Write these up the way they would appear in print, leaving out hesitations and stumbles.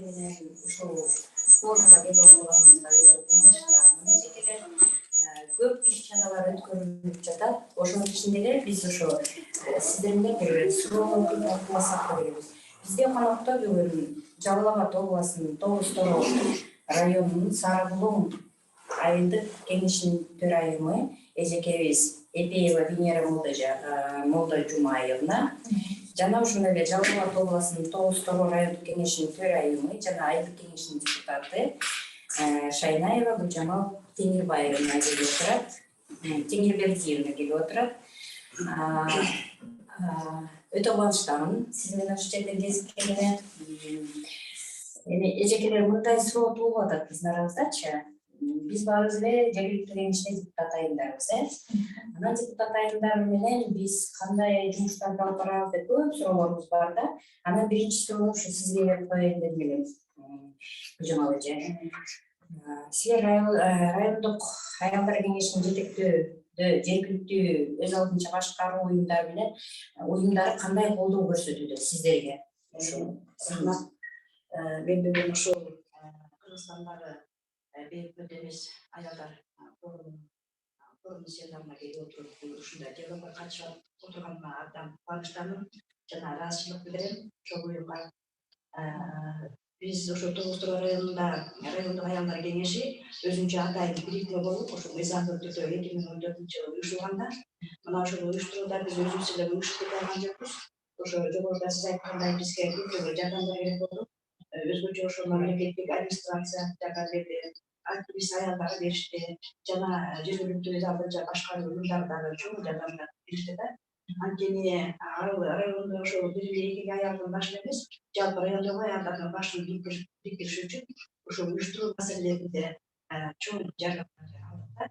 менен ушул форумга келип отурганыбызга өтө кубанычтамын. Эжекелер көп иш-чаралар өткөрүлүп жатат. Ошонун ичинде эле биз ошо сиздерден бир суроо талкууласак деп элебиз. Бизде конокто бүгүн Жалал-Абад областынын Тогуз Торо районунун Сары булун айылдык кеңешинин төрайымы эжекебиз Эпээва Венера Молдожумаевна жана ошондой эле Жалал-Абад областынын Тогуз Торо райондук кеңешинин төрайымы жана айылдык кеңешинин депутаты Шайнаева Гүлжамал Теңирбердиевна келип отурат. Теңирбердиевна келип отурат. Өтө кубанычтамын сиз менен ушул жерден кезиккениме. Эми эжекелер мындай суроо туулуп атат биздин арабыздачы. Биз баарыбыз эле жергиликтүү кеңеште депутат айылдарбыз, Анан депутат айылдары менен биз кандай жумуштарды алып барабыз деп көп суроолорубуз бар да. Анан биринчи суроо ушу сизге коеюн деп элем. Гүлжамал эже. Силер райондук аялдар кеңешинин жетектөөдө жергиликтүү өз алдынча башкаруу уюмдары кандай колдоо көрсөтүүдө сиздерге? Рахмат. Мен бүгүн ушул Кыргызстандагы бейбит эмес аялдар форумунун сыйындарына келип отуруп ушундай диалогко катышып отурганыма абдан кубанычтамын жана ыраазычылык билдирем ошол уюмга. Биз ошо Тогуз Торо районунда райондук аялдар кеңеши өзүнчө атайын бирикме болуп ошо мыйзамдуу түрдө 2014-жылы уюштурулганда мына ошол уюштурууда биз өзүбүз эле уюштуруп кете алган жокпуз. Ошо жогоруда сиз айткандай бизге көптөгөн жардамдар керек болду. Өзгөчө ошо мамлекеттик администрация жардам берди, активист аялдар беришти жана жергиликтүү өз алдынча башкаруу уюмдары дагы чоң жардамдар беришти да. Анткени райондо ошо бир эле эки аялдын башын эмес, жалпы райондогу аялдардын башын бириктириш үчүн ошо уюштуруу маселелеринде чоң жардамдар алдык да.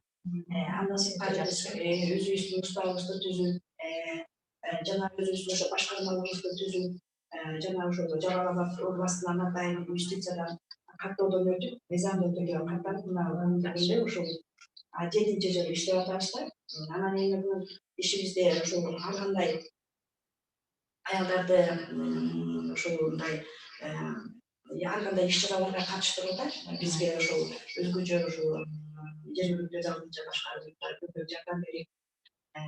Андан сырткары биз өзүбүздүн уставыбызды түзүп, жана өзүбүздүн ошо башкармаларыбызды түзүп, жана ошо Жалал-Абад областынын атайын юстициядан каттоодон өтүп, мыйзамдуу түрдө каттанып, мына ошол 7-жыл иштеп атабыз да. Анан эми бул ишибизде ошол ар кандай аялдарды ошондой ар кандай иш-чараларга катыштырууда бизге ошол өзгөчө ошол жергиликтүү өз алдынча башкаруу көбүрөөк жардам берип,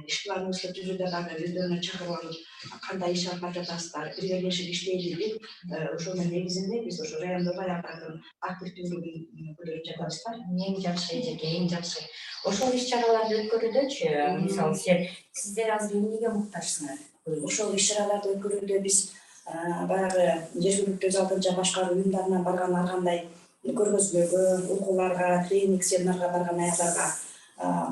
иш планыбызды түзүүдө дагы өздөрүнө чакырып алып, кандай иш алып жатасыздар, биргелешип иштейли деп, ошонун негизинде биз ошо райондогу аялдардын активдүүлүгүн көрүп жатабыз да. Эң жакшы эжеке, эң жакшы. Ошол иш-чараларды өткөрүүдөчү, мисалы сиздер азыр эмнеге муктажсыңар? Ошол иш-чараларды өткөрүүдө биз баягы жергиликтүү өз алдынча башкаруу уюмдарынан барган ар кандай көргөзмөлгө, окууларга, тренинг, семинарга барган аялдарга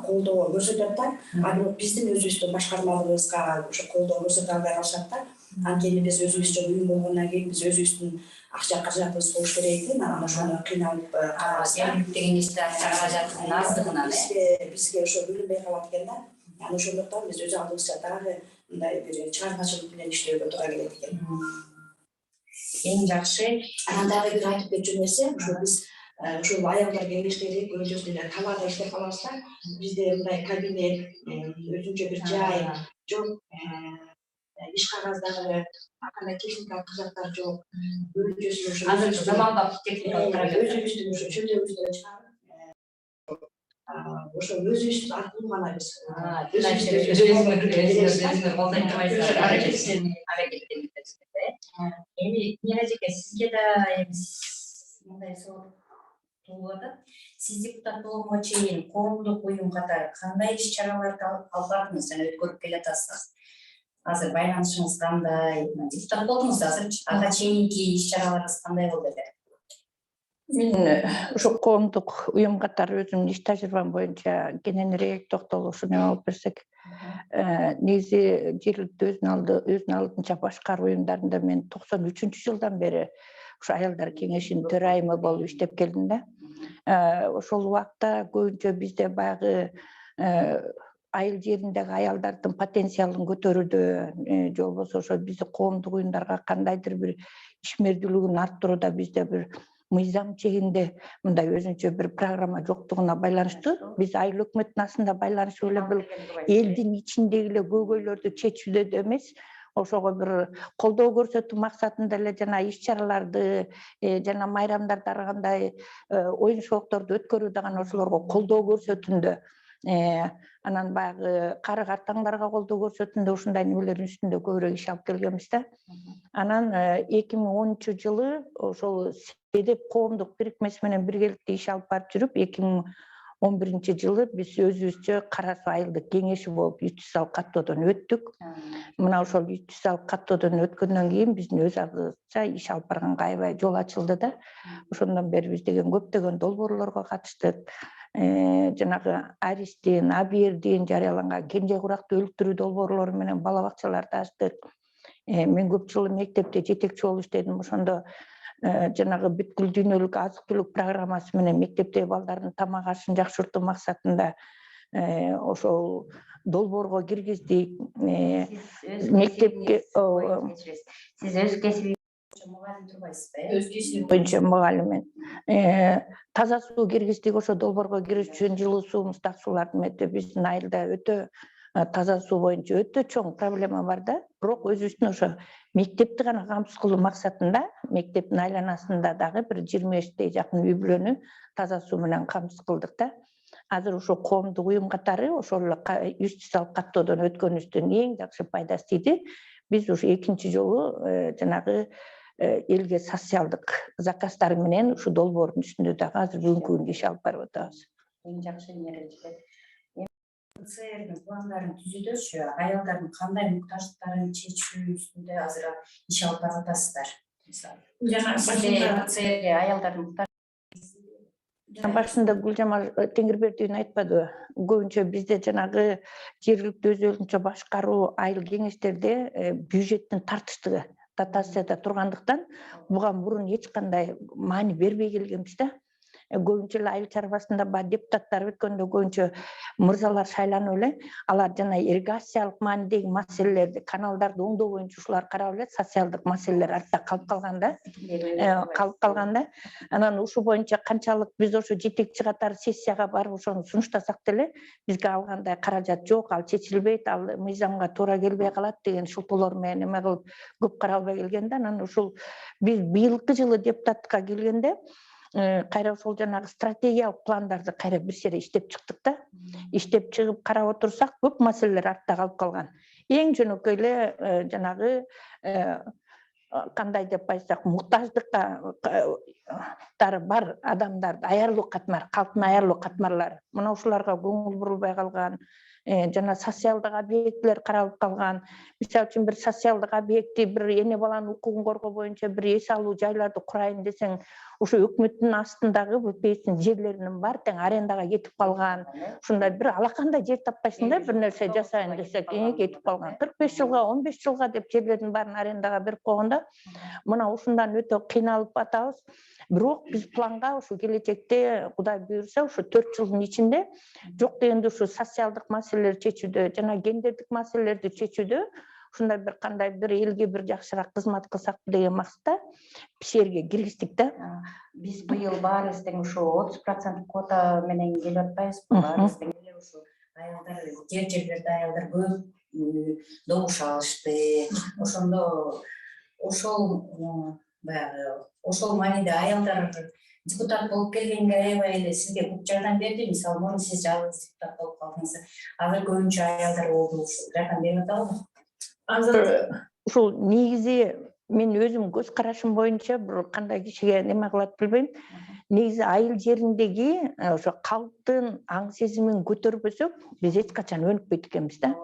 колдоо көрсөтөт да. Бирок биздин өзүбүздүн башкармаларыбызга ошо колдоо көрсөтө албай калышат да. Анткени биз өзүбүзчө уюм болгондон кийин биз өзүбүздүн акча каражатыбыз болуш керек экен. Анан ошону кыйналып калабыз. Жергиликтүү кеңеште акча каражатынын аздыгынан бизге ошо бөлүнбөй калат экен да. Анан ошондуктан биз өз алдыбызча дагы мындай бир чыгармачылык менен иштөөгө туура келет экен. Эң жакшы. Анан дагы бир айтып кетчү нерсе, ошо биз ушул аялдар кеңештери көбүнчөсү эле талаада иштеп калабыз да. Бизде мындай кабинет, өзүнчө бир жай жок, иш кагаздагы ар кандай техникалык кызаттар жок. Көбүнчөсү ошо азыр заманбап техникалыктар өзүбүздүн ошо чөлдөөбүздөн чыгарып, ошо өзүбүз аркылуу гана биз өзүңөр колдой турбайсыздар, аракет этесиз. Эми эжеке сизге да мындай суроо туулуп атат. Сиз депутат болгонго чейин коомдук уюм катары кандай иш-чараларды алып бардыңыз жана өткөрүп келатасыз? Азыр байланышыңыз кандай? Депутат болдуңуз азыр, ага чейинки иш-чараларыңыз кандай болду эле? Мен ошо коомдук уюм катары өзүмдүн иш тажрыйбам боюнча кененирээк токтолуп неме алып берсек, негизи жергиликтүү өзүнүн алдынча башкаруу уюмдарында мен 93-жылдан бери ошо аялдар кеңешинин төрайымы болуп иштеп келдим да. Ошол убакта көбүнчө бизде баягы айыл жериндеги аялдардын потенциалын көтөрүүдө же болбосо ошо биздин коомдук уюмдарга кандайдыр бир ишмердүүлүгүн арттырууда бизде бир мыйзам чегинде мындай өзүнчө бир программа жоктугуна байланыштуу. Биз айыл өкмөттүн астында байланышып эле бул элдин ичиндеги эле көйгөйлөрдү чечүүдө эмес, ошого бир колдоо көрсөтүү максатында эле жана иш-чараларды жана майрамдарды ар кандай оюн шоокторду өткөрүү дагы ошолорго колдоо көрсөтүүндө анан баягы кары картаңдарга колдоо көрсөтүүндө ушундай немелердин үстүндө көбүрөөк иш алып келгенбиз да. Анан 2010-жылы ошол СЕДЕП коомдук бирикмеси менен биргеликте иш алып барып жүрүп 2011-жылы биз өзүбүзчө кара суу айылдык кеңеши болуп 300 сал каттоодон өттүк. Мына ошол 300 сал каттоодон өткөндөн кийин биздин өз алдыбызча иш алып барганга аябай жол ачылды да. Ошондон бери биз деген көптөгөн долбоорлорго катыштык. Жанагы Аристин, Абердин жарыяланган кенже куракты өлүктүрүү долбоорлору менен бала бакчаларды ачтык. Мен көп жыл мектепте жетекчи болуп иштедим. Ошондо жанагы бүткүл дүйнөлүк азык түлүк программасы менен мектептеги балдардын тамак ашын жакшыртуу максатында ошол долбоорго киргиздик. Мектепке сиз өз кесиби мугалим турбайсызбы? Өз кесиби боюнча мугалиммен. Таза суу киргиздик, ошо долбоорго кириш үчүн жылуу суу, муздак суулардын мети биздин айылда өтө таза суу боюнча өтө чоң проблема бар да. Бирок өзүбүздүн ошо мектепти гана камсыз кылуу максатында мектептин айланасында дагы бир 25 жакын үй бүлөнү таза суу менен камсыз кылдык да. Азыр ошо коомдук уюм катары ошол 300 сал каттоодон өткөнүбүздүн эң жакшы пайдасы тиди. Биз ушу экинчи жолу жанагы элге социалдык заказдар менен ушу долбоордун үстүндө дагы азыр бүгүнкү күндө иш алып барып атабыз. Эң жакшы нерсе. ЦРдин пландарын түзүүдөчү аялдардын кандай муктаждыктарын чечүү үстүндө азыр иш алып барып атасыздар. жана ЦРге аялдардын Башында Гүлжамал Теңирбердиевна айтпадыбы? Көбүнчө бизде жанагы жергиликтүү өзүнчө башкаруу айыл кеңештерде бюджеттин тартыштыгы дотацияда тургандыктан буга мурун эч кандай маани бербей келгенбиз да. Көбүнчө эле айыл чарбасында депутаттар өткөндө көбүнчө мырзалар шайланып эле алар жана ирригациялык маанидеги маселелерди, каналдарды оңдоо боюнча ушулар карап эле, социалдык маселелер артта калып калган да. Анан ушул боюнча канчалык биз ошо жетекчи катары сессияга барып ошону сунуштасак деле бизге алгандай каражат жок, ал чечилбейт, ал мыйзамга туура келбей калат деген шылтоолор менен эме кылып көп каралбай келген да. Анан ушул биз быйылкы жылы депутатка келгенде кайра ошол жанагы стратегиялык пландарды кайра бир сере иштеп чыктык да. Иштеп чыгып карап отурсак көп маселелер артта калып калган. Эң жөнөкөй эле жанагы кандай деп айтсак муктаждыкка бар адамдарды аярлуу катмар, калктын аярлуу катмарлары. Мына ушуларга көңүл бурулбай калган, жана социалдык объектилер каралып калган. Мисалы үчүн бир социалдык объекти, бир эне баланын укугун коргоо боюнча бир эс алуу жайларды курайын десең, ушу өкмөттүн астындагы БПСтин жерлеринин баары тең арендага кетип калган. Ушундай бир алакандай жер таппайсың да, бир нерсе жасайын десек, кетип калган. 45 жылга, 15 жылга деп жерлердин баарын арендага берип койгондо, мына ушундан өтө кыйналып атабыз. Бирок биз планга ушу келечекте Кудай буйрса ушу 4 жылдын ичинде жок дегенде ушу социалдык маселелерди чечүүдө жана гендердик маселелерди чечүүдө ушундай бир кандай бир элге бир жакшыраак кызмат кылсак деген максатта жерге киргиздик да. Биз быйыл баарыбыз тең ушу 30% квота менен келип атпайбызбы? Баарыбыз тең эле ушу аялдар жерлерде аялдар көп добуш алышты. Ошондо ошол мааниде аялдар депутат болуп келгенге аябай эле сизге көп жардам берди. Мисалы, мурун сиз жалгыз депутат болуп калдыңыз. Азыр көбүнчө аялдар болду, жардам берип атабы? Азыр ушул негизи мен өзүм көз карашым боюнча бир кандай кишиге неме кылат билбейм. Негизи айыл жериндеги ошо калктын аң сезимин көтөрбөсөк, биз эч качан өнүкпөйт экенбиз да.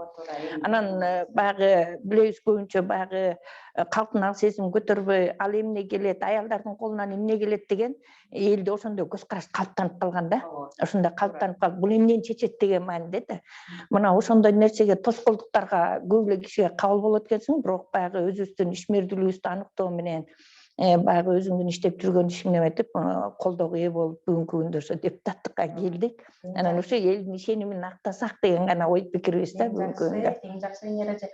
Анан баягы билебиз көбүнчө баягы калктын аң сезимин көтөрбөй, ал эмне келет, аялдардын колунан эмне келет деген элде ошондой көз караш калыптанып калган да. Ошондой калыптанып калып, бул эмнени чечет деген мааниде да. Мына ошондой нерсеге тоскоолдуктарга көп эле кишиге кабыл болот экенсиң, бирок баягы өзүбүздүн ишмердүүлүгүбүздү аныктоо менен баягы өзүңдүн иштеп жүргөн ишиң эметип, колдоого ээ болуп бүгүнкү күндө ошо депутаттыкка келдик. Анан ошо элдин ишенимин актасак деген гана ой пикирибиз да бүгүнкү күндө. Эң жакшы эреже.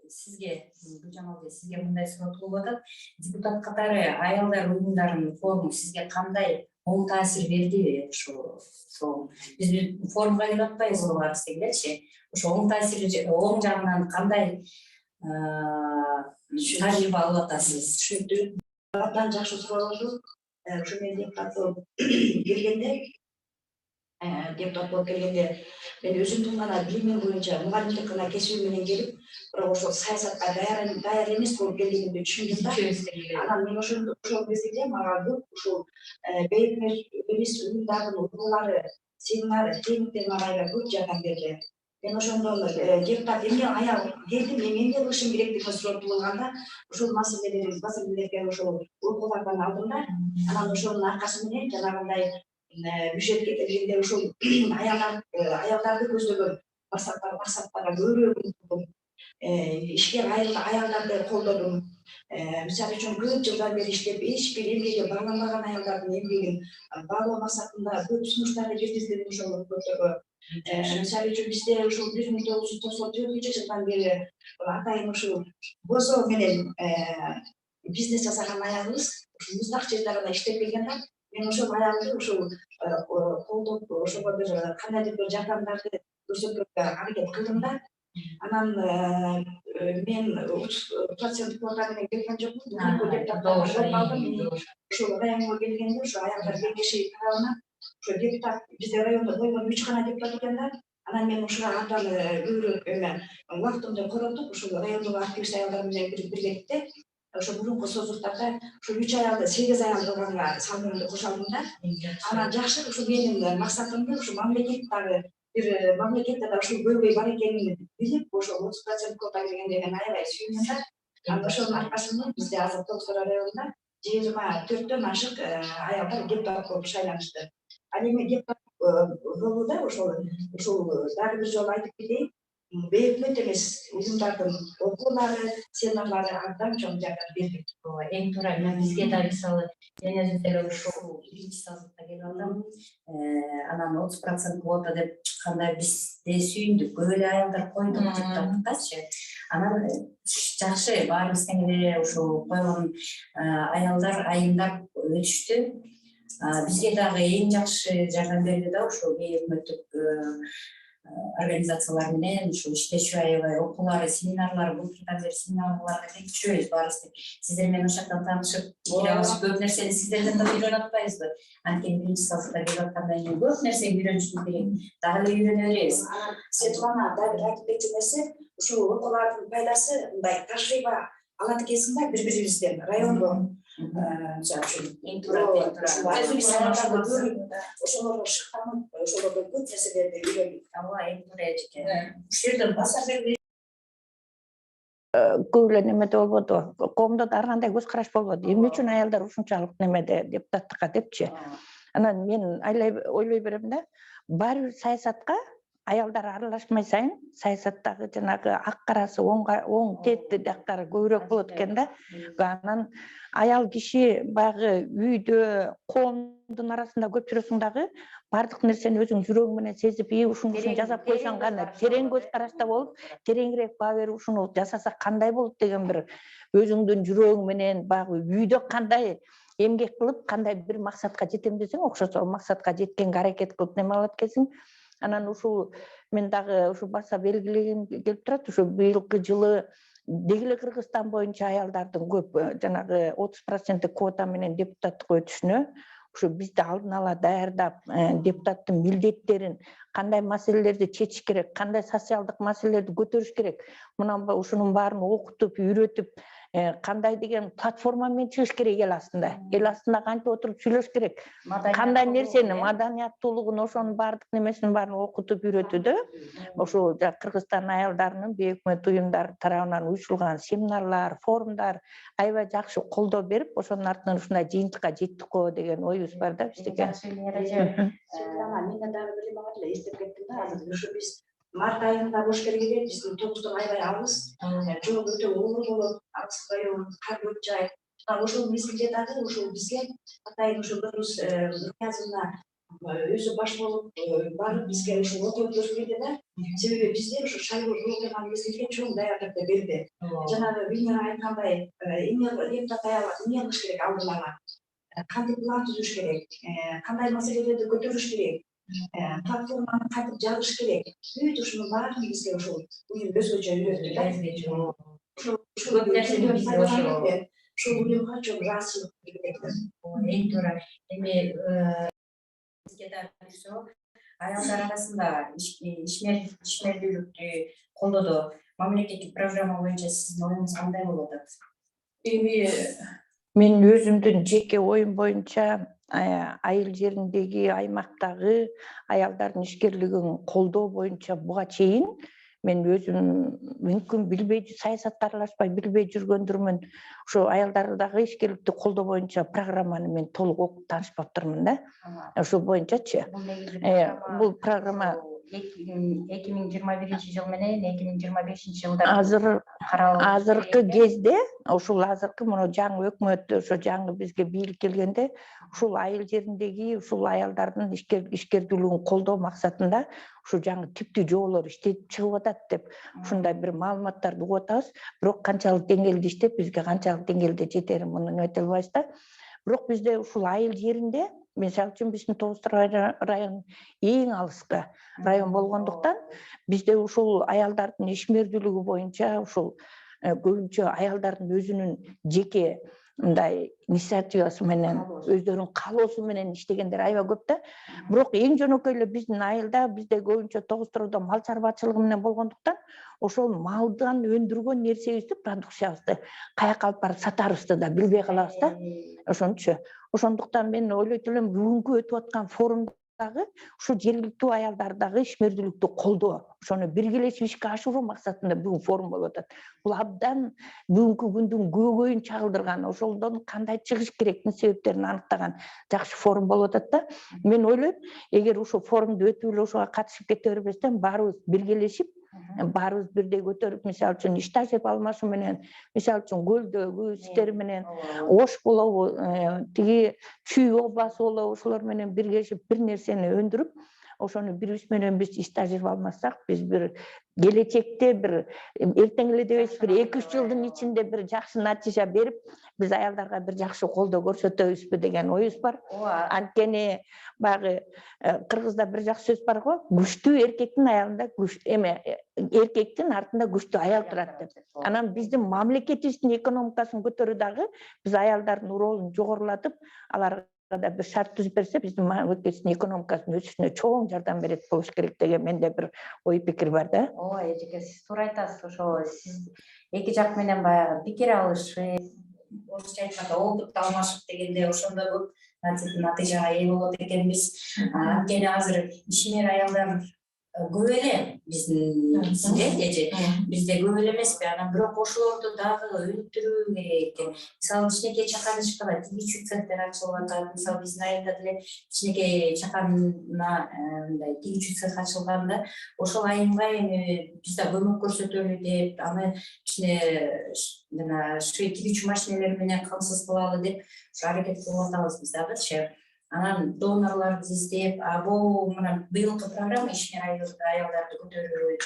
Сизге, Гүлжамал эже, сизге мындай суроо туулуп атат. Депутат катары аялдар уюмдарынын форуму сизге кандай оң таасир бердиби ошо биз форумга келип атпайбызбы баарыбыз дегилечи, ошо оң таасир оң жагынан кандай тажрыйба алып атасыз? Түшүнүктүү. Абдан жакшы суроо болду. Ошо мен депутат болуп келгенде, мен өзүмдүн гана билимим боюнча мугалимдик гана кесиби менен келип, бирок ошо саясатка даяр эмес болуп келгенимди түшүндүм да. Анан мен ошол мезгилде мага көп ушул бейик эмес уюмдардын уктуулары, семинар, тренингдер мага көп жардам берди. Мен ошондон депутат эмне аял келдим, мен эмне кылышым керектигин сурап болгонда, ошол маселелерге ошол окуулардан алдым да. Анан ошонун аркасы менен жанагындай бюджетке келгенде ошол аялдарды көздөгөн максаттарга көбүрөөк умтулдум. Ишке аялдарды колдодум. Мисалы үчүн көп жылдан бери иштеп, эч бир эмгеге багланбаган аялдардын эмгегин баалоо максатында көп сунуштарды жеткиздим ошол өкмөттөгө. Мисалы үчүн бизде ушул 1994 жылдан бери атайын ушул бозо менен бизнес жасаган аялыбыз ушул муздак жерде гана иштеп келген да. Мен ошол аялды ушул колдоп, ошого бир кандайдыр бир жардамдарды көрсөтүүгө аракет кылдым да. Анан мен 30% квота менен келген жокмун. Ошол районго келгенде ошо аялдар кеңеши тарабынан ошо депутат бизде райондо койгон 3 гана депутат экен да. Анан мен ушуга абдан көбүрөөк убактымды коротуп, ушул райондогу активист аялдар менен биргеликте ошо мурунку созуктарда ушул 3 аялды 8 аял кылганга салымымды кошо алдым да. Анан жакшы ушул менин максатымды ушул мамлекетте да ушул көйгөй бар экенин билип, ошол 30% квота бергенде мен аябай сүйүндүм да. Анан ошонун аркасында бизде азыр Тогуз Торо районунда 24дөн ашык аялдар депутат болуп шайланышты. Ал эми депутат болууда ошол дагы бир жолу айтып кетейин, бейөкмөт эмес уюмдардын окуулары, семинарлары абдан чоң жардам берди. Эң туура бизге да мисалы мен деле ушул биринчи сазыкта келип алдым. Анан 30% квота деп чыкканда биз де сүйүндүк, көп эле аялдар койдук депутаттыкачы. Анан жакшы баарыбыз тең эле ушул койгон аялдар айымдап өтүштү. Бизге дагы эң жакшы жардам берди да ушул бейөкмөттүк организациялар менен ушул иштешүү аябай окуулары, семинарлары, былтырдан бери семинарларга жүрөбүз баарыбыз. Сиздер менен ошол жактан таанышып, көп нерсени сиздерден да үйрөнүп атпайбызбы? Анткени биринчи сазыкта келип аткандан кийин көп нерсени үйрөнүшүбүз керек. Дагы эле үйрөнө беребиз. Светлана дагы айтып кетчү нерсе, ушул окуулардын пайдасы мындай тажрыйба алат экенсиң да бири-бирибизден райондо. Эң туура ошолорго шыктанып, ошолордон көп нерселерди үйрөндүк. Эң туура эжеке. Ушул жерден баса берди. Көп эле немеде болбоду. Коомдо да ар кандай көз караш болбоду. Эмне үчүн аялдар ушунчалык немеде депутаттыкка депчи. Анан мен ойлой берем да, баары бир саясатка аялдар аралашмай сайын саясаттагы жанагы ак карасы оң тетти жактары көбүрөөк болот экен да. Анан аял киши баягы үйдө коомдун арасында көп жүрөсүң дагы бардык нерсени өзүң жүрөгүң менен сезип, ушуну жасап койсоң гана терең көз карашта болуп, тереңирээк баа берип ушуну жасасак кандай болот деген бир өзүңдүн жүрөгүң менен баягы үйдө кандай эмгек кылып, кандай бир максатка жетем десең, окшосо максатка жеткенге аракет кылып неме алат экенсиң. Анан ушул мен дагы ушу баса белгилегим келип турат. Ушу быйылкы жылы дегеле Кыргызстан боюнча аялдардын көп жанагы 30% квота менен депутаттыкка өтүшүнө ушу бизди алдын ала даярдап, депутаттын милдеттерин, кандай маселелерди чечиш керек, кандай социалдык маселелерди көтөрүш керек, ушунун баарын окутуп, үйрөтүп, кандай деген платформа менен чыгыш керек эл астында. Эл астында кантип отуруп сүйлөш керек, кандай нерсени, маданияттуулугун, ошонун баардык немесин баарын окутуп үйрөтүүдө ошол Кыргызстан аялдарынын бейөкмөт уюмдары тарабынан уюштурулган семинарлар, форумдар аябай жакшы колдоо берип, ошонун артынан ушундай жыйынтыкка жеттик го деген оюбуз бар да биздики. Светлана, мен дагы бир эме бар эле эстеп кеттим да, азыр ушу биз март айында бош келгенде биздин Тогуз Торо аябай алыс, жол өтө оор болот, алыспайбы, кар көп жай. Ошол мезгилде дагы ушул бизге атайын ушул Кыргыз язына өзү баш болуп барып бизге ушул окуу көрсөтүүдө да, себеби бизде ушул шайлоо болгон мезгилге чоң даярдык берди. Жанагы Венера айткандай, эмне депутат аялдар эмне кылыш керек алдын ала. кантип план түзүш керек, кандай маселелерди көтөрүш керек, платформаны кантип жагыш керек. Бүт ушунун баарын бизге ошол уюм өзгөчө үйрөттү да. Ушул нерсени бизде ушул уюмга чоң ыраазычылык билдирет. Эң туура. Эми бизге да буюрса, аялдар арасында ишмердүүлүктү колдоодо мамлекеттик программа боюнча сиздин оюңуз кандай болуп атат? Эми мен өзүмдүн жеке оюм боюнча айыл жериндеги аймактагы аялдардын ишкерлигин колдоо боюнча буга чейин мен өзүм мүмкүн билбей, саясатта аралашпай билбей жүргөндүрмүн. Ошо аялдардагы ишкерликти колдоо боюнча программаны мен толук окуп таанышпаптырмын да. Ошол боюнчачы. Бул программа 2021 жыл менен 2025 жылда азыркы кезде, ушул азыркы мына жаңы өкмөт, ошо жаңы бизге бийлик келгенде, ушул айыл жериндеги ушул аялдардын ишкердүүлүгүн колдоо максатында ушу жаңы типтүү жоболор иштеп чыгып атат деп ушундай бир маалыматтарды угуп атабыз. Бирок канчалык деңгээлде иштеп, бизге канчалык деңгээлде жетерин муну айта албайбыз да. Бирок бизде ушул айыл жеринде, мисалы үчүн биздин Тогуз Торо району эң алыскы район болгондуктан, бизде ушул аялдардын ишмердүүлүгү боюнча ушул көбүнчө аялдардын өзүнүн жеке мындай инициативасы менен, өздөрүнүн каалоосу менен иштегендер аябай көп да. Бирок эң жөнөкөй эле биздин айылда, бизде көбүнчө Тогуз Тородо мал чарбачылыгы менен болгондуктан, ошол малдан өндүргөн нерсебизди, продукциябызды каяка алып барып сатарыбызды да билбей калабыз да. Ошончу. Ошондуктан мен ойлойт элем, бүгүнкү өтүп аткан форумдагы ушу жергиликтүү аялдардагы ишмердүүлүктү колдоо, ошону биргелешип ишке ашыруу максатында бүгүн форум болуп атат. Бул абдан бүгүнкү күндүн көөгөйүн чагылдырган, ошолдон кандай чыгыш керектин себептерин аныктаган жакшы форум болуп атат да. Мен ойлойм, эгер ушул форумду өтүп эле ошого катышып кете бербестен, баарыбыз биргелешип, баарыбыз бирдей көтөрүп, мисалы үчүн иш тажрыйба алмашуу менен, мисалы үчүн көлдөгү иштер менен, ош болобу, тиги чүй обасы болобу, ошолор менен биргелешип бир нерсени өндүрүп, ошону бирибиз менен биз иш тажрыйба алмасак, биз бир келечекте бир эртең эле дебейсиз, бир 2-3 жылдын ичинде бир жакшы натыйжа берип, биз аялдарга бир жакшы колдоо көрсөтөбүзбү деген оюбуз бар. Анткени багы кыргызда бир жакшы сөз бар го, күчтүү эркектин аялында эркектин артында күчтүү аял турат деп. Анан биздин мамлекетибиздин экономикасын көтөрүү дагы биз аялдардын ролун жогорулатып, аларга да бир шарт түзүп берсе, биздин мамлекетибиздин экономикасынын өсүшүнө чоң жардам берет болуш керек деген менде бир ой пикир бар да. Ооба, эжеке, сиз туура айтасыз. Ошо сиз эки жак менен баягы пикир алышып, орусча айтканда опыт алмашып дегенде ошондо көп натыйжага ээ болот экенбиз. Анткени азыр ишмер аялдар көп эле биздин эже, бизде көп эле эмеспи. Анан бирок ошолорду дагы өнүктүрүү керек. Мисалы кичинекей чакан иш кылат, кичүү цехтер ачылып атат. Мисалы биздин айылда деле кичинекей чаканына мындай кичүү цех ачылганда, ошол айымга эми биз да көмөк көрсөтөлү деп, аны кичине жана кичүү машинелер менен камсыз кылалы деп аракет кылып атабыз биз дагычы. Анан донорлорду издеп, бул мына быйылкы программа ишмер аялдарды көтөрүү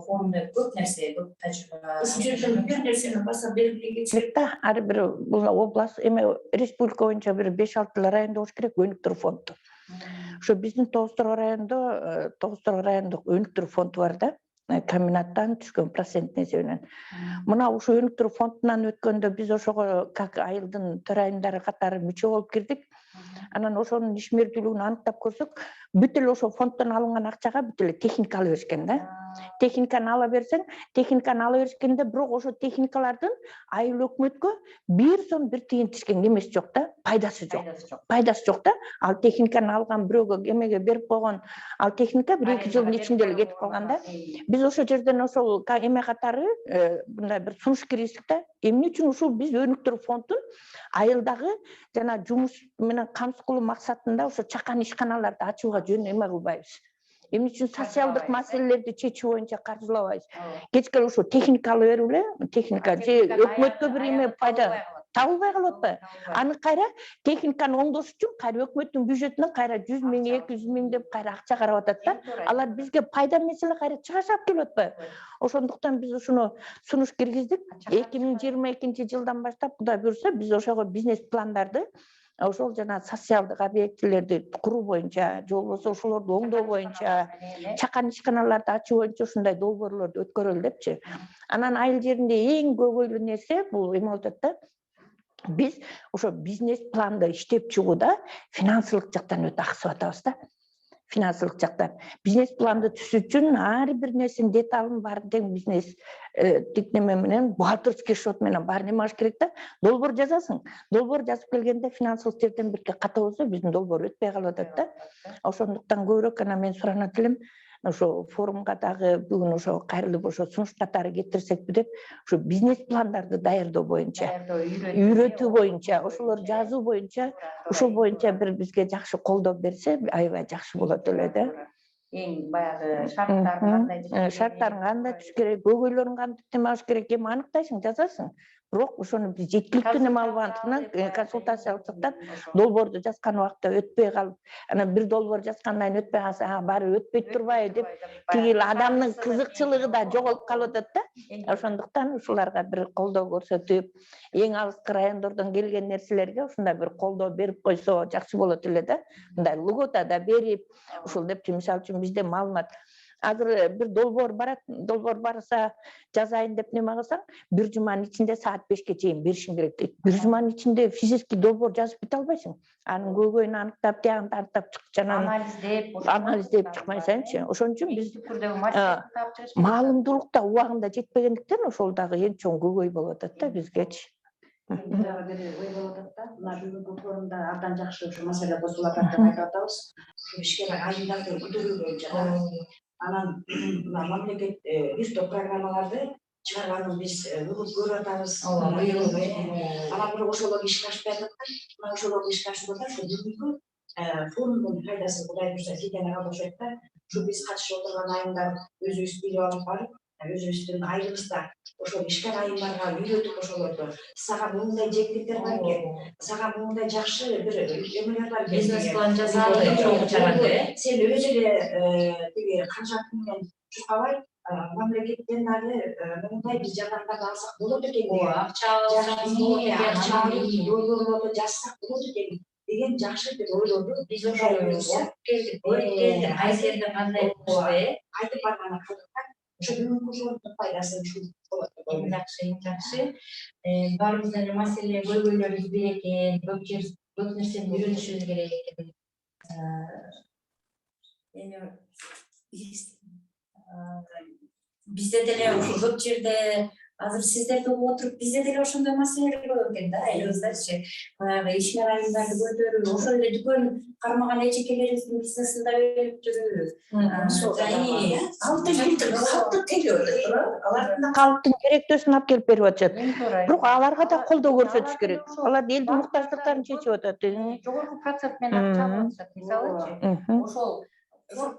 форумда көп нерсе, көп тажрыйба. Бир нерсени баса белгилей керек да. Ар бир бул область республика боюнча бир 5-6 районда болуш керек өнүктүрүү фонду. Ошо биздин Тогуз Торо райондук өнүктүрүү фонду бар да. Комбинаттан түшкөн проценттин эсебинен. Мына ушу өнүктүрүү фондунан өткөндө биз ошого как айылдын төрайымдары катары мүчө болуп кирдик. Анан ошонун ишмердүүлүгүн аныктап көрсөк, бүт эле ошо фонддон алынган акчага бүт эле техника ала беришкен да. Техниканы ала берсең, техниканы ала беришкенде, бирок ошо техникалардын айыл өкмөткө бир сом бир тиын тишкен эмеси жок да, пайдасы жок да. Ал техниканы алган бирөөгө эмеге берип койгон, ал техника 1-2 жылдын ичинде эле кетип калган да. Биз ошол жерден ошол эме катары мындай бир сунуш киргиздик да. Эмне үчүн ушул биз өнүктүрүү фондун айылдагы жана жумуш менен камсыз кылуу максатында ошо чакан ишканаларды ачууга жөн эме кылбайбыз. Эмне үчүн социалдык маселелерди чечүү боюнча каржылабайбыз. Кечке ошо техника алып берип эле, техника же өкмөткө бир эме пайда табылбай калып атпайбы? Аны кайра техниканы оңдош үчүн кайра өкмөттүн бюджетинен кайра 100 миң, 200 миң деп кайра акча карап атат да. Алар бизге пайда эмес эле кайра чыгашап келип атпайбы? Ошондуктан биз ушуну сунуш киргиздик. 2022 жылдан баштап Кудай буйрса биз ошого бизнес пландарды ошол жана социалдык объектилерди куруу боюнча, же болбосо ошолорду оңдоо боюнча, чакан ишканаларды ачуу боюнча ушундай долбоорлорду өткөрөлү депчи. Анан айыл жеринде эң көбөйлүү нерсе бул эме болуп атат да. Биз ошо бизнес планды иштеп чыгууда финансылык жактан өтө аксып атабыз да. Финансылык жактан. Бизнес планды түзүү үчүн ар бир нерсенин деталын баарын тең бизнес неме менен бухгалтерский счет менен баарын эме алыш керек да. Долбоор жазасың. Долбоор жазып келгенде финансылык жерден бирке ката болсо биздин долбоор өтпөй калып атат да. Ошондуктан көбүрөөк мен суранат элем, ошо форумга дагы бүгүн ошо кайрылып ошо сунуш катары кетирсекпи деп, ошо бизнес пландарды даярдоо боюнча, үйрөтүү боюнча, ошолор жазуу боюнча, ушул боюнча бир бизге жакшы колдоо берсе, аябай жакшы болот эле да. Эң баягы шарттарын кандай түзүш керек, көйгөйлөрүн кантип неме алыш керек, эми аныктайсың, жазасың. Бирок ошону биз жеткиликтүү неме албагандыктан консультация алсактан долбоорду жазган убакта өтпөй калып, анан бир долбоор жазгандан кийин өтпөй калса, баары өтпөй турбайбы деп, тиги адамдын кызыкчылыгы да жоголуп калып атат да. Ошондуктан ушуларга бир колдоо көрсөтүп, эң алыскы райондордон келген нерселерге ушундай бир колдоо берип койсо жакшы болот эле да. Мындай льгота да берип, ушул депчи, мисалы үчүн бизде маалымат азыр бир долбоор барат, долбоор барса жазайын деп неме кылсаң, бир жуманын ичинде саат 5-ке чейин беришиң керек дейт. Бир жуманын ичинде физический долбоор жазып бите албайсың. Анын көйгөйүн аныктап, тиягын тартып чыкчанан анализдеп чыкмайсыңчы. Ошон үчүн биз маалымдуулукта убагында жетпегендиктен ошол дагы эң чоң көйгөй болуп атат да бизгечи. Ой болуп атат да. Мына бүгүнкү форумда абдан жакшы ушу маселе козулуп атат деп айтып атабыз. Ушу ишкер айылдарды көтөрүү боюнча анан мамлекет бир топ программаларды чыгарганын биз угуп көрүп атабыз. Анан бирок ошолор ишке ашпай атат да. Мына ошолорду ишке ашырып атат. Ушу бүгүнкү форумдун пайдасы Кудай буюрса кетени калышат да. Ушу биз катышып отурган айылдар өзүбүз билип алып барып, өзүбүздүн айылыбызда ошол ишкер айылдарга үйрөтүп ошолорду сага мындай жеңилдиктер бар экен, сага мындай жакшы бир эмелер бар экен, бизнес план жасалды, чоң чараны. Сен өзү эле тиги каражатың менен чуркабай, мамлекеттен дагы мындай бир жардамдарды алсак болот экен деген. Акча алсак болот экен, акча алып долбоорлорду жазсак болот экен деген жакшы бир ойлорду биз ошо келдик, көрүп келдик, кайсы жерде кандай айтып барганы калдык. Ошо бүгүнкү форумдун пайдасы ушул болот деп ойлойм. Жакшы. Баарыбызда эле маселе көйгөйлөрүбүз бир экен, көп нерсени үйрөнүшүбүз керек экен. Бизде деле ушу көп жерде азыр сиздерди угуп отуруп, бизде деле ошондой маселелер көп экен да, айылыбыздачы. Баягы ишмер айылдарды көтөрүү, ошол эле дүкөн кармаган эжекелерибиздин бизнесин да өнүктүрүү. Калктын керектөөсүн алып келип берип атышат. Бирок аларга да колдоо көрсөтүш керек. Алар элдин муктаждыктарын чечип атат. Жогорку процент менен акча алып атышат, мисалычы. Ошол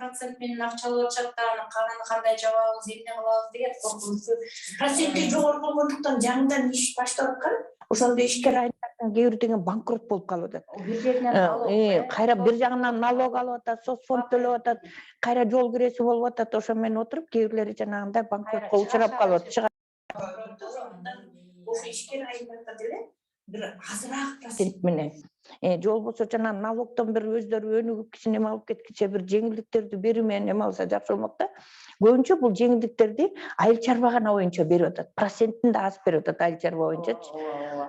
процент менен акча алып атышат да, анан калганы кандай жабабыз, эмне кылабыз деген коркунучу. Проценти жогору болгондуктан жаңыдан иш баштап аткан. Ошондо ишкер айылдардын кээ бир деген банкрот болуп калып атат. Бир жеринен кайра бир жагынан налог алып атат, соцфонд төлөп атат, кайра жол киреси болуп атат. Ошо менен отуруп кээ бирлери жанагындай банкротко учурап калып атышат. Ошо ишкер айылдарда деле бир азыраак процент менен. Же болбосо жана налогдон бир өздөрү өнүгүп кичине эме алып кеткиче бир жеңилдиктерди берүү менен эме алса жакшы болмок да. Көбүнчө бул жеңилдиктерди айыл чарба гана боюнча берип атат. Процентин да аз берип атат айыл чарба боюнчачы.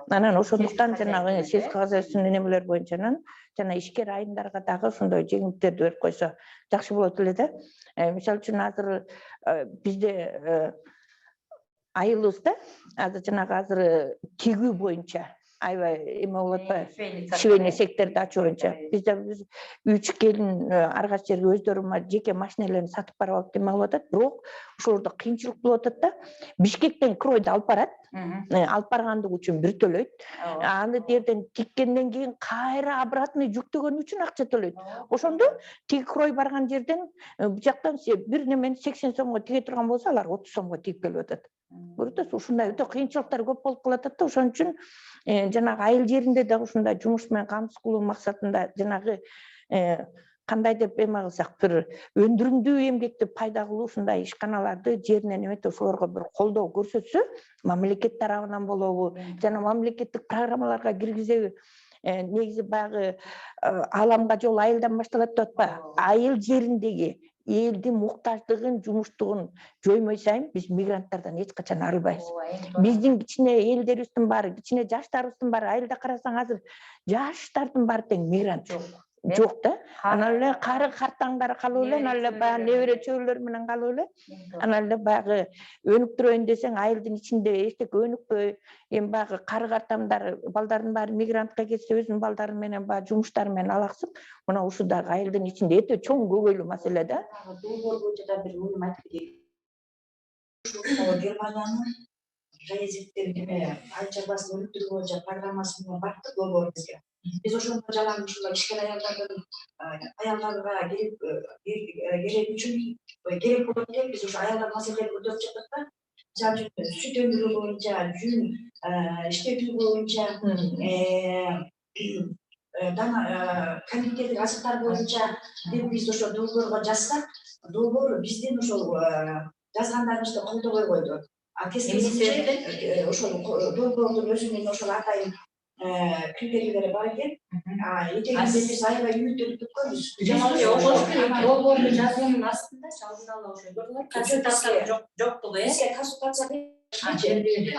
Анан ошондуктан жанагы сельскохозяйственный немелер боюнчанан жана ишкер айылдарга дагы ошондой жеңилдиктерди берип койсо жакшы болот эле да. Мисалы үчүн азыр бизде айылыбызда азыр жанагы азыр тигүү боюнча аябай эме болуп атпайбы? Швейный секторду ачуу боюнча. Бизде 3 келин ар кайсы жерге өздөрү жеке машинелерин сатып барып алып эме кылып атат. Бирок ошолордо кыйынчылык болуп атат да. Бишкектен кройду алып барат. Алып баргандыгы үчүн бир төлөйт. Аны жерден тиккенден кийин кайра обратный жүктөгөн үчүн акча төлөйт. Ошондо тиги крой барган жерден бу жактан бир немени 80 сомго тиге турган болсо, алар 30 сомго тигип келип атат. Көрдүңүзбү? Ушундай өтө кыйынчылыктар көп болуп калат да. Ошон үчүн жанагы айыл жеринде да ушундай жумуш менен камсыз кылуу максатында жанагы кандай деп эме кылсак, бир өндүрүмдүү эмгекти пайда кылуу ушундай ишканаларды жеринен эметип ошолорго бир колдоо көрсөтсө, мамлекет тарабынан болобу, жана мамлекеттик программаларга киргизеби, негизи баягы аламга жол айылдан башталат деп атпайбы? Айыл жериндеги элдин муктаждыгын, жумуштугун жоймой сайын биз мигранттардан эч качан арылбайбыз. Биздин кичине элдерибиздин баары, кичине жаштарыбыздын баары, айылда карасаң азыр жаштардын баары тең мигрант жок да. Анан эле кары картаңдары калып эле, анан эле баягы небере чөбөлөр менен калып эле. Анан эле баягы өнүктүрөйүн десең айылдын ичинде эчтеке өнүкпөй, эми баягы кары картамдар балдардын баары мигрантка кетсе өзүнүн балдары менен баягы жумуштары менен алаксып, мына ушу дагы айылдын ичинде өтө чоң көйгөйлүү маселе да. Долбоор боюнча да бир ойум айтып кетейин. Ушул Германиянын языке айыл чарбасын өнүктүрүү боюнча программасы менен бақты долбоор бизге. Биз ошондо жалаң ушул ишкер аялдардын аялдарга керек үчүн керек болот деп биз ушу аялдар маселелерин көтөрүп чыктык да. Мисалы үчүн сүт өндүрүү боюнча, жүн иштетүү боюнча, кондитердик азыктар боюнча биз ошо долбоорго жазсак, долбоор биздин ошол жазгандарыбызды колдобой койду. Тескерисинче ошол долбоордун өзүнүн ошол атайын критерийлери бар экен. Этегинде биз аябай үмүттөнүп бүткөнбүз. Долбоорду жазуунун астында алдын ала ошо консультация жоктугу, бизге консультация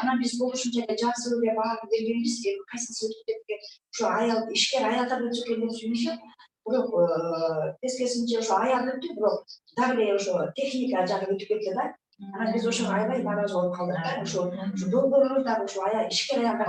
анан биз болушунча жазып эле баарын бергенбиз, кайсысы өтүп кеткен, ошо аял ишкер аялдар өтүп кеткен деп сүйлөшүп, бирок тескерисинче ошо аял өттү, бирок дагы эле ошо техника жагы өтүп кетти да. Анан биз ошого аябай нааразы болуп калдык да. Ошо долбоорубуз дагы ошо ишкер аялдар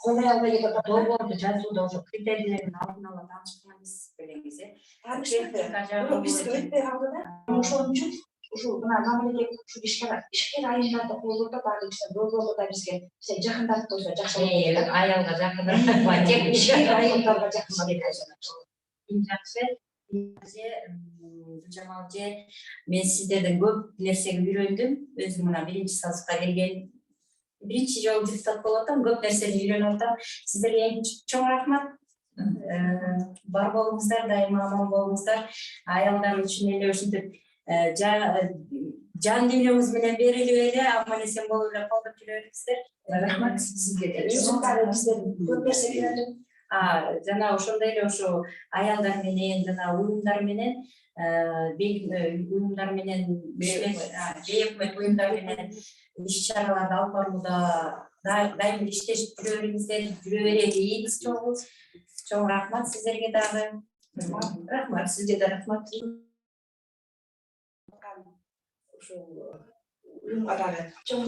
колдой албай кетип атат. Долбоорду жазууда ошо критерийлерин алдын ала таанышканбыз белеңиз, бирок бизге өтпөй калды да. Ошон үчүн ушул мына мамлекет ушул ишкер айылдарды колдоп дагы долбоорду да бизге жакындатып койсо жакшы болот. Аялга жакындатпай, тек ишкер айылдарга жакшы. Гүлжамал же, мен сиздерден көп нерсеге үйрөндүм. Өзүм мына биринчи сазыкка келген, биринчи жолу депутат болуп атам, көп нерсени үйрөнүп атам. Сиздерге эң чоң рахмат. Бар болуңуздар, дайыма аман болуңуздар. Аялдар үчүн эле ушинтип жан дүйнөңүз менен берилип эле аман эсен болуп эле колдоп жүрө бериңиздер. Рахмат сизге да. Бизден көп нерсе үйрөндүм. Жана ошондой эле ошо аялдар менен жана уюмдар менен уюмдар менен бейөкмөт уюмдар менен иш-чараларды алып барууда дайым иштешип жүрө бериңиздер, жүрө берелибиз чоң рахмат сиздерге дагы. Рахмат сизге да рахмат. Ушул уюмга дагы чоң